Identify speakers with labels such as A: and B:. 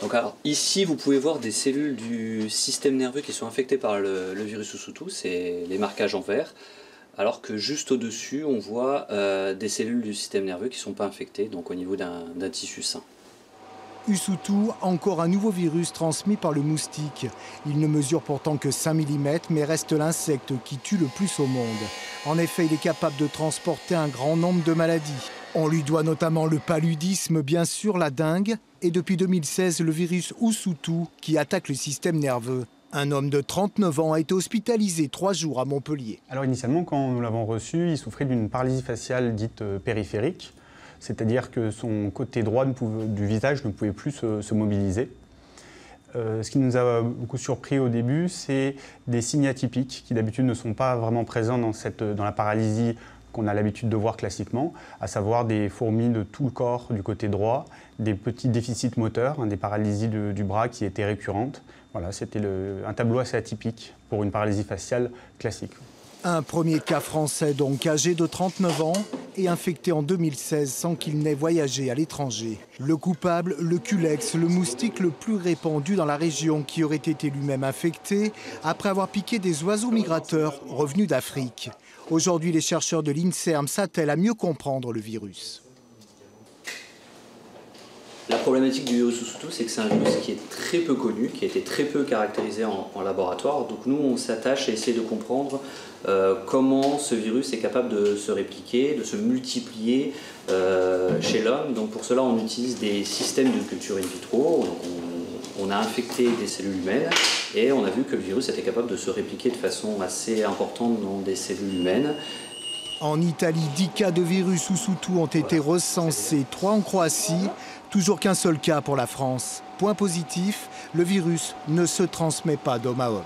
A: Donc alors, ici, vous pouvez voir des cellules du système nerveux qui sont infectées par le virus Usutu, c'est les marquages en vert, alors que juste au-dessus, on voit des cellules du système nerveux qui ne sont pas infectées, donc au niveau d'un tissu sain.
B: Usutu, encore un nouveau virus transmis par le moustique. Il ne mesure pourtant que 5 mm, mais reste l'insecte qui tue le plus au monde. En effet, il est capable de transporter un grand nombre de maladies. On lui doit notamment le paludisme, bien sûr, la dengue, et depuis 2016, le virus Usutu qui attaque le système nerveux. Un homme de 39 ans a été hospitalisé 3 jours à Montpellier.
C: Alors initialement, quand nous l'avons reçu, il souffrait d'une paralysie faciale dite périphérique, c'est-à-dire que son côté droit du visage ne pouvait plus se mobiliser. Ce qui nous a beaucoup surpris au début, c'est des signes atypiques qui d'habitude ne sont pas vraiment présents dans la paralysie qu'on a l'habitude de voir classiquement, à savoir des fourmis de tout le corps du côté droit, des petits déficits moteurs, des paralysies du bras qui étaient récurrentes. Voilà, c'était un tableau assez atypique pour une paralysie faciale classique.
B: Un premier cas français, donc âgé de 39 ans et infecté en 2016 sans qu'il n'ait voyagé à l'étranger. Le coupable, le culex, le moustique le plus répandu dans la région qui aurait été lui-même infecté après avoir piqué des oiseaux migrateurs revenus d'Afrique. Aujourd'hui, les chercheurs de l'INSERM s'attellent à mieux comprendre le virus.
A: La problématique du virus Usutu, c'est que c'est un virus qui est très peu connu, qui a été très peu caractérisé en laboratoire. Donc nous, on s'attache à essayer de comprendre comment ce virus est capable de se répliquer, de se multiplier chez l'homme. Donc pour cela, on utilise des systèmes de culture in vitro. Donc on a infecté des cellules humaines et on a vu que le virus était capable de se répliquer de façon assez importante dans des cellules humaines.
B: En Italie, 10 cas de virus Usutu ont été recensés, 3 en Croatie, toujours qu'un seul cas pour la France. Point positif, le virus ne se transmet pas d'homme à homme.